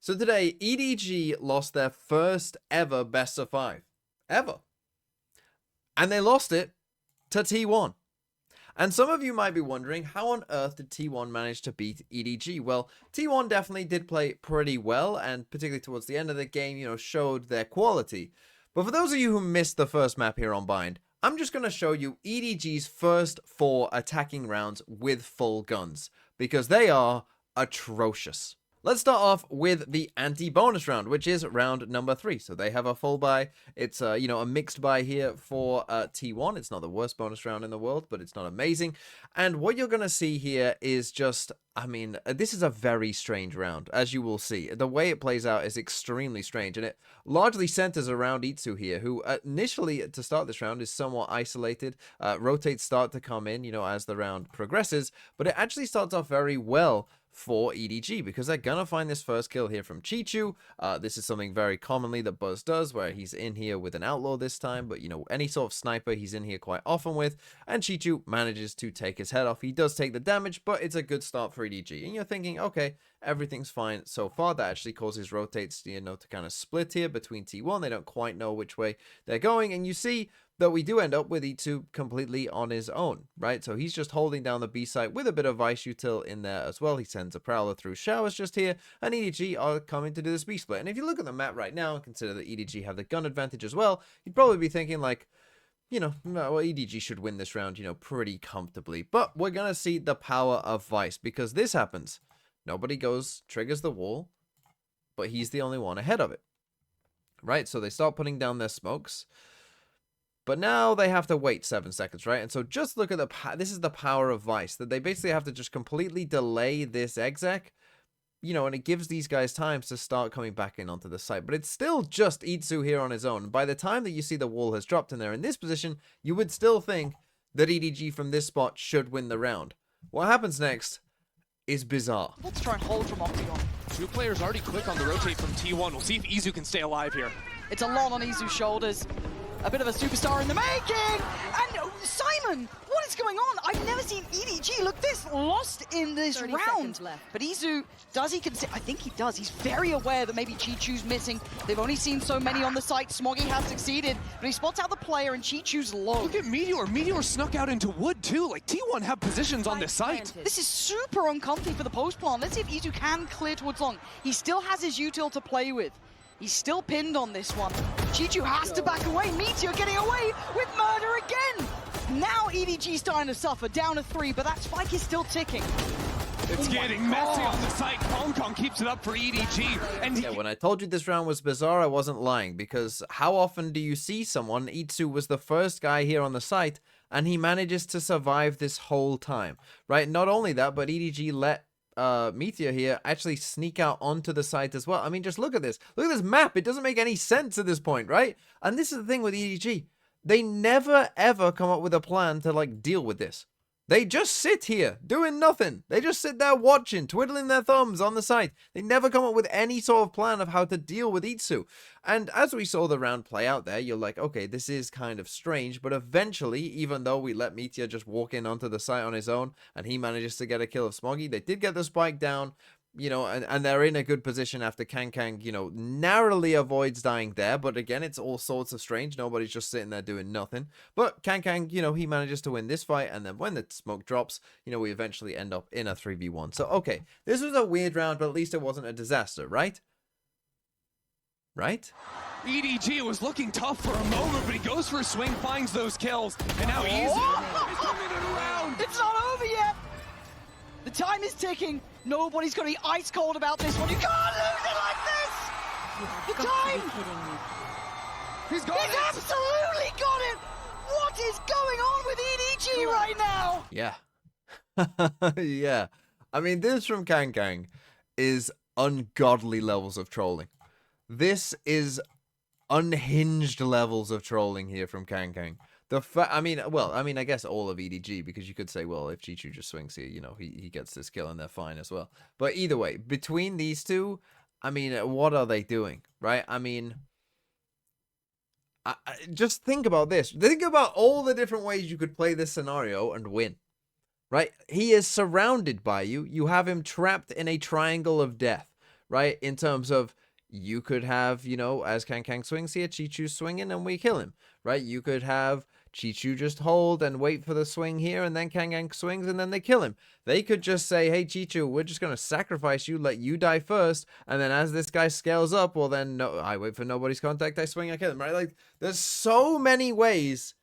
So today, EDG lost their first ever best of 5. Ever. And they lost it to T1. And some of you might be wondering, how on earth did T1 manage to beat EDG? Well, T1 definitely did play pretty well, and particularly towards the end of the game, showed their quality. But for those of you who missed the first map here on Bind, I'm just going to show you EDG's first 4 attacking rounds with full guns, because they are atrocious. Let's start off with the anti-bonus round, which is round number 3. So they have a full buy. It's, a mixed buy here for T1. It's not the worst bonus round in the world, but it's not amazing. And what you're going to see here is just, this is a very strange round, as you will see. The way it plays out is extremely strange, and it largely centers around Itsu here, who initially, to start this round, is somewhat isolated. Rotates start to come in, as the round progresses, but it actually starts off very well for EDG, because they're gonna find this first kill here from Chichu. This is something very commonly that Buzz does, where he's in here with an outlaw this time, but any sort of sniper he's in here quite often with, and Chichu manages to take his head off. He does take the damage, but it's a good start for EDG, and you're thinking, okay, everything's fine so far. That actually causes rotates, to kind of split here between T1. They don't quite know which way they're going, and you see that we do end up with E2 completely on his own, right? So he's just holding down the B site with a bit of Vice Util in there as well. He sends a Prowler through showers just here, and EDG are coming to do this B split. And if you look at the map right now and consider that EDG have the gun advantage as well, you'd probably be thinking like, well, EDG should win this round, pretty comfortably. But we're going to see the power of Vice, because this happens. Nobody triggers the wall, but he's the only one ahead of it, right? So they start putting down their smokes. But now they have to wait 7 seconds, right? And so just look at this is the power of Vice, that they basically have to just completely delay this exec, and it gives these guys time to start coming back in onto the site. But it's still just Itsu here on his own. By the time that you see the wall has dropped and they're in this position, you would still think that EDG from this spot should win the round. What happens next is bizarre. Let's try and hold from Octagon. 2 players already quick on the rotate from T1. We'll see if Izu can stay alive here. It's a lot on Izu's shoulders. A bit of a superstar in the making! And Simon, what is going on? I've never seen EDG look this lost in this round. But Izu, does he consider? I think he does. He's very aware that maybe Chichu's missing. They've only seen so many on the site. Smoggy has succeeded, but he spots out the player and Chichu's low. Look at Meteor. Meteor snuck out into wood too. Like T1 have positions on this site. This is super uncomfy for the post plan. Let's see if Izu can clear towards long. He still has his util to play with. He's still pinned on this one. Chichu has to back away. Meteor getting away with murder again. Now EDG starting to suffer, down to 3, but that spike is still ticking. It's getting messy on the site. Hong Kong keeps it up for EDG. And yeah, when I told you this round was bizarre, I wasn't lying, because how often do you see someone, Itsu was the first guy here on the site, and he manages to survive this whole time, right? Not only that, but EDG let Meteor here actually sneak out onto the site as well. I mean, just look at this. Look at this map. It doesn't make any sense at this point, right? And this is the thing with EDG. They never, ever come up with a plan to, like, deal with this. They just sit here doing nothing. They just sit there watching, twiddling their thumbs on the site. They never come up with any sort of plan of how to deal with Itsu. And as we saw the round play out there, you're like, okay, this is kind of strange. But eventually, even though we let Meteor just walk in onto the site on his own and he manages to get a kill of Smoggy, they did get the spike down. And they're in a good position after Kang, narrowly avoids dying there. But again, it's all sorts of strange. Nobody's just sitting there doing nothing. But Kang, he manages to win this fight. And then when the smoke drops, we eventually end up in a 3v1. So, okay, this was a weird round, but at least it wasn't a disaster, right? Right? EDG was looking tough for a moment, but he goes for a swing, finds those kills. And now Izu is coming it around. It's not over yet. The time is ticking. Nobody's going to be ice cold about this one. You can't lose it like this! The time! He's got it! He's absolutely got it! What is going on with EDG right now? Yeah. Yeah. I mean, this from Kang is ungodly levels of trolling. This is unhinged levels of trolling here from Kang. I guess all of EDG, because you could say, well, if Chichu just swings here, he gets this kill and they're fine as well. But either way, between these two, what are they doing, right? Just think about this. Think about all the different ways you could play this scenario and win, right? He is surrounded by you. You have him trapped in a triangle of death, right? In terms of, you could have, you know, as Kang swings here, Chichu swinging and we kill him, right? You could have Chichu just hold and wait for the swing here, and then Kang swings and then they kill him. They could just say, hey, Chichu, we're just going to sacrifice you, let you die first, and then as this guy scales up, well then, no, I wait for nobody's contact, I swing, I kill him, right? Like, there's so many ways,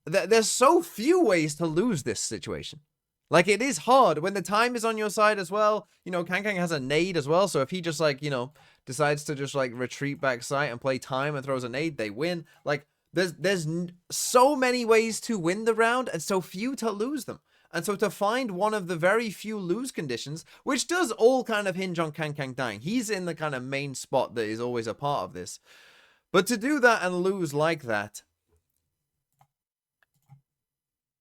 there's so few ways to lose this situation. Like, it is hard when the time is on your side as well. You know, Kang has a nade as well, so if he just, like, you know, decides to just, like, retreat back site and play time and throws a nade, they win. Like, there's so many ways to win the round and so few to lose them. And so to find one of the very few lose conditions, which does all kind of hinge on Kang dying. He's in the kind of main spot that is always a part of this. But to do that and lose like that,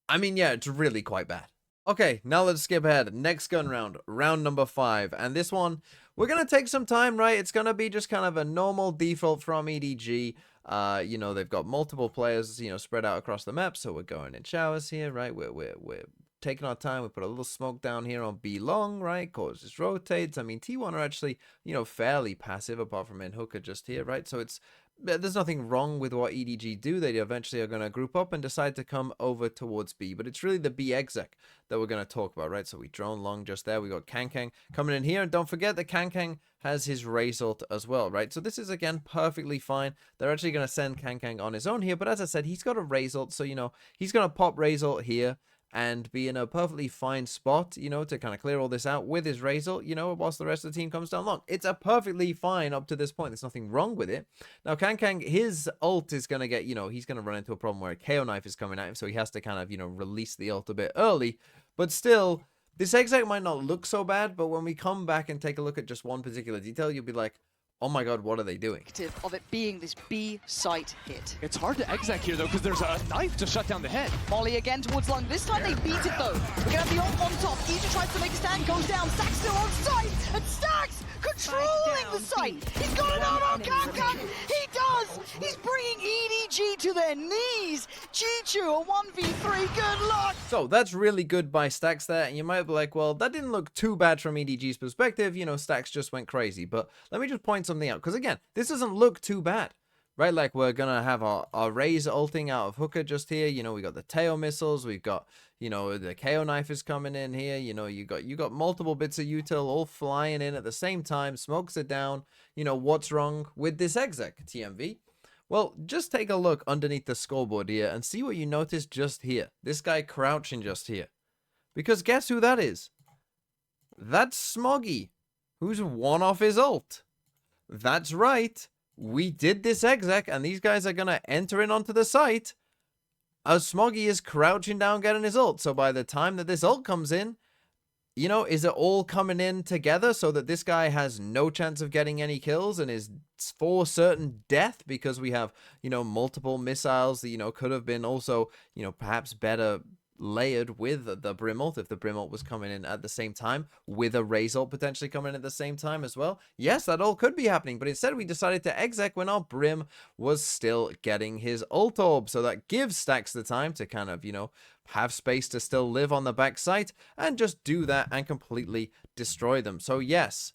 I mean, yeah, it's really quite bad. Okay, now let's skip ahead. Next gun round, round number 5. And this one, we're going to take some time, right? It's going to be just kind of a normal default from EDG. You know, they've got multiple players, you know, spread out across the map. So we're going in showers here, right? We're taking our time. We put a little smoke down here on B long, right? Cause just rotates. I mean, T1 are actually, you know, fairly passive apart from in hooker just here, right? So there's nothing wrong with what EDG do. They eventually are going to group up and decide to come over towards B. But it's really the B exec that we're going to talk about, right? So we drone long just there. We got Kang coming in here. And don't forget that Kang has his Raze ult as well, right? So this is, again, perfectly fine. They're actually going to send Kang on his own here. But as I said, he's got a Raze ult. So, you know, he's going to pop Raze ult here and be in a perfectly fine spot, you know, to kind of clear all this out with his Raze ult, you know, whilst the rest of the team comes down long. It's a perfectly fine up to this point. There's nothing wrong with it. Now, Kang, his ult is going to get, you know, he's going to run into a problem where a KO knife is coming at him, so he has to kind of, you know, release the ult a bit early. But still, this exec might not look so bad, but when we come back and take a look at just one particular detail, you'll be like, oh my god, what are they doing? Of it being this B site hit. It's hard to exec here though, because there's a knife to shut down the head. Molly again towards lung. This time they beat it though. We're gonna have the ult on top. EDG tries to make a stand, goes down. Stax still on site, and Stax controlling the site. He's got it out on Kang. He does. He's bringing EDG to their knees. Chichu, a 1v3. Good luck. So that's really good by Stax there, and you might be like, well, that didn't look too bad from EDG's perspective. You know, Stax just went crazy. But let me just point something out, because again, this doesn't look too bad, right? Like, we're gonna have our Raze ulting out of hooker just here. You know, we got the tail missiles, we've got, you know, the KO knife is coming in here. You know, you got multiple bits of util all flying in at the same time. Smokes are down. You know, what's wrong with this exec, TMV? Well, just take a look underneath the scoreboard here and see what you notice just here. This guy crouching just here. Because guess who that is? That's Smoggy, who's one off his ult. That's right. We did this exec, and these guys are going to enter in onto the site as Smoggy is crouching down getting his ult. So by the time that this ult comes in, you know, is it all coming in together so that this guy has no chance of getting any kills and is for certain death because we have, you know, multiple missiles that, you know, could have been also, you know, perhaps better layered with the Brim ult if the Brim ult was coming in at the same time, with a Raze ult potentially coming in at the same time as well. Yes, that all could be happening, but instead we decided to exec when our Brim was still getting his ult orb, so that gives Stax the time to kind of, you know, have space to still live on the back site and just do that and completely destroy them. So yes,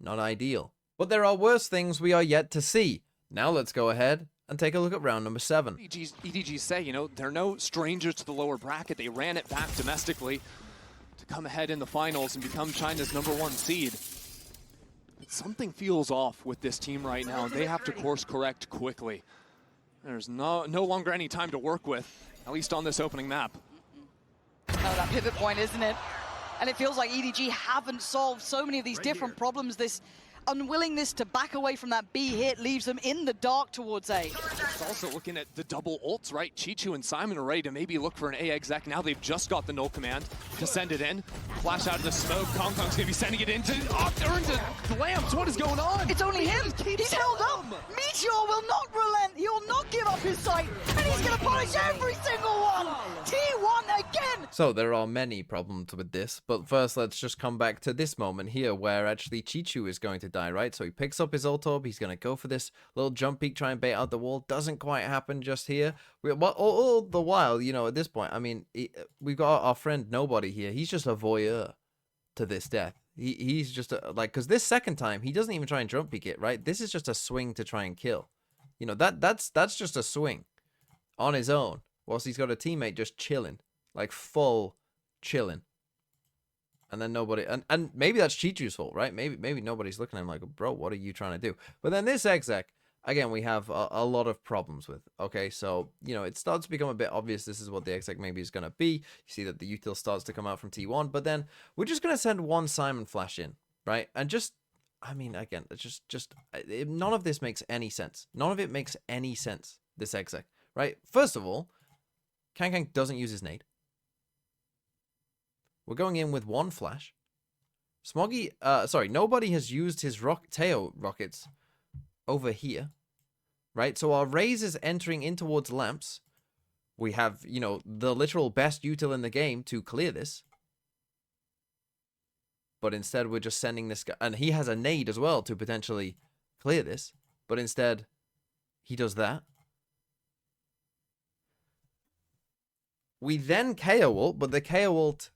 not ideal, but there are worse things we are yet to see. Now let's go ahead and take a look at round number 7. EDG say, you know, they're no strangers to the lower bracket. They ran it back domestically to come ahead in the finals and become China's #1 seed. But something feels off with this team right now, and they have to course correct quickly. There's no longer any time to work with, at least on this opening map. Oh, that pivot point, isn't it? And it feels like EDG haven't solved so many of these different problems. This unwillingness to back away from that B hit leaves them in the dark towards A. It's also looking at the double ults, right? Chichu and Simon are ready to maybe look for an A exec. Now they've just got the null command to send it in. Flash out of the smoke. Kong's gonna be sending it into Lamps. What is going on? It's only him. He's held up. Meteor will not relent. He will not give up his sight. And he's gonna punish every single one. T1 again. So there are many problems with this, but first let's just come back to this moment here where actually Chichu is going to die, right? So he picks up his ult orb, he's going to go for this little jump peek, try and bait out the wall. Doesn't quite happen just here. All the while, you know, at this point, I mean, we've got our friend Nobody here. He's just a voyeur to this death. He's just like, because this second time he doesn't even try and jump peek it, right? This is just a swing to try and kill. You know, that's just a swing on his own, whilst he's got a teammate just chilling, like full chilling. And then nobody, and maybe that's Chichu's fault, right? Maybe nobody's looking at him like, bro, what are you trying to do? But then this exec, again, we have a lot of problems with. Okay, so, you know, it starts to become a bit obvious this is what the exec maybe is going to be. You see that the util starts to come out from T1, but then we're just going to send one Simon flash in, right? And just, I mean, again, it's none of this makes any sense. None of it makes any sense, this exec, right? First of all, Kang doesn't use his nade. We're going in with one flash. Smoggy, nobody has used his Teo rockets over here, right? So our Raze is entering in towards lamps. We have, you know, the literal best util in the game to clear this. But instead, we're just sending this guy, and he has a nade as well to potentially clear this. But instead, he does that. We then KO ult, but the KO ult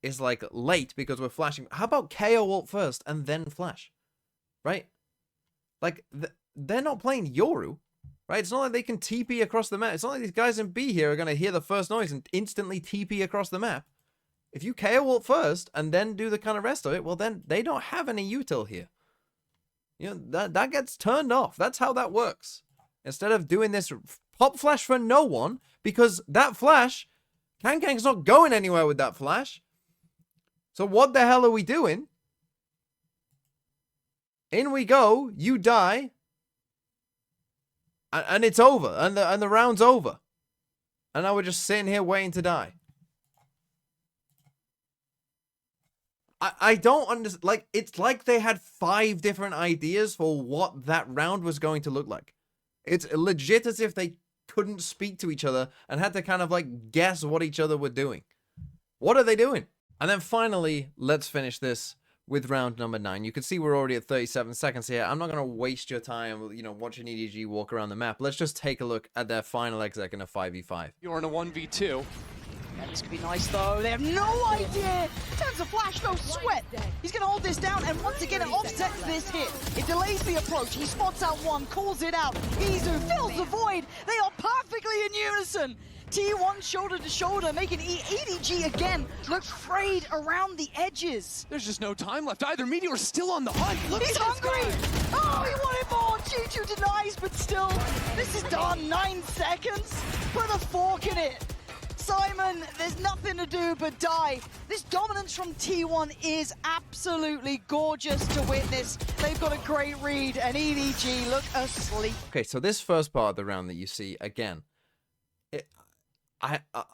is like late because we're flashing. How about KO ult first and then flash, right? Like they're not playing Yoru, right? It's not like they can TP across the map. It's not like these guys in B here are gonna hear the first noise and instantly TP across the map. If you KO ult first and then do the kind of rest of it, well then they don't have any util here. You know, that gets turned off. That's how that works. Instead of doing this pop flash for no one, because that flash, Kang's not going anywhere with that flash. So what the hell are we doing? In we go, you die, and it's over, and the round's over. And now we're just sitting here waiting to die. I don't understand, like, it's like they had 5 different ideas for what that round was going to look like. It's legit as if they couldn't speak to each other and had to kind of, like, guess what each other were doing. What are they doing? And then finally, let's finish this with round number 9. You can see we're already at 37 seconds here. I'm not going to waste your time, you know, watching EDG walk around the map. Let's just take a look at their final exec in a 5v5. You're in a 1v2. Yeah, this could be nice though. They have no idea. Turns a flash, no sweat. He's going to hold this down, and once again, it offsets this hit. It delays the approach. He spots out one, calls it out. Izu fills the void. They are perfectly in unison. T1 shoulder to shoulder, making EDG again look frayed around the edges. There's just no time left either. Meteor's still on the hunt. Look He's at this hungry. guy. Oh, he wanted more. Chichu denies, but still, this is done. 9 seconds. Put a fork in it. Simon, there's nothing to do but die. This dominance from T1 is absolutely gorgeous to witness. They've got a great read, and EDG look asleep. Okay, so this first part of the round that you see, again,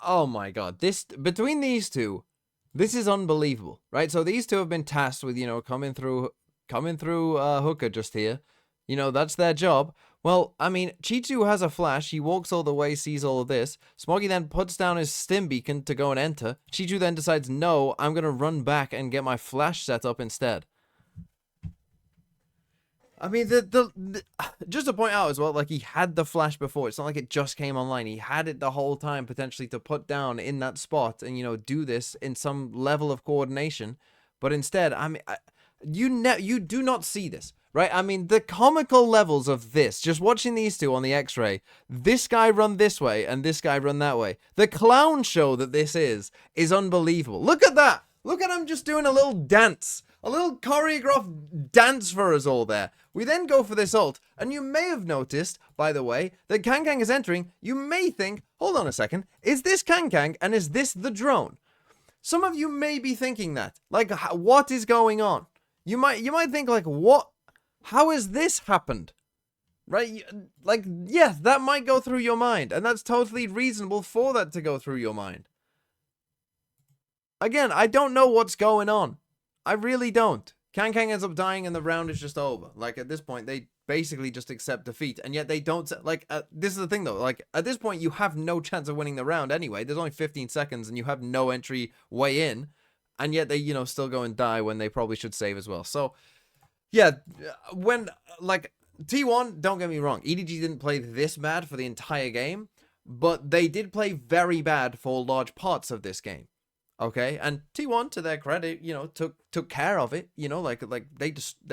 oh my god, this, between these two, this is unbelievable, right? So these two have been tasked with, you know, coming through Hooker just here. You know, that's their job. Well, I mean, Chichu has a flash. He walks all the way, sees all of this. Smoggy then puts down his stim beacon to go and enter. Chichu then decides, no, I'm going to run back and get my flash set up instead. I mean, just to point out as well, like, he had the flash before. It's not like it just came online. He had it the whole time, potentially, to put down in that spot and, you know, do this in some level of coordination. But instead, I mean, you do not see this, right? I mean, the comical levels of this, just watching these two on the X-ray, this guy run this way and this guy run that way. The clown show that this is unbelievable. Look at that. Look at him just doing a little dance. A little choreographed dance for us all there. We then go for this ult, and you may have noticed, by the way, that Kang is entering. You may think, hold on a second, is this Kang and is this the drone? Some of you may be thinking that. Like, what is going on? You might think, like, what? How has this happened? Right? Like, yes, that might go through your mind, and that's totally reasonable for that to go through your mind. Again, I don't know what's going on. I really don't. Kang ends up dying and the round is just over. Like, at this point, they basically just accept defeat. And yet they don't, like, this is the thing though. Like, at this point, you have no chance of winning the round anyway. There's only 15 seconds and you have no entry way in. And yet they, you know, still go and die when they probably should save as well. So, yeah, when, like, T1, don't get me wrong. EDG didn't play this bad for the entire game. But they did play very bad for large parts of this game. Okay, and T1, to their credit, you know, took care of it. You know, like they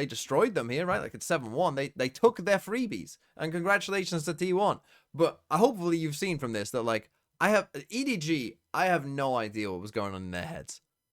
destroyed them here, right? Like it's 7-1. They took their freebies, and congratulations to T1. But hopefully you've seen from this that like EDG, I have no idea what was going on in their heads.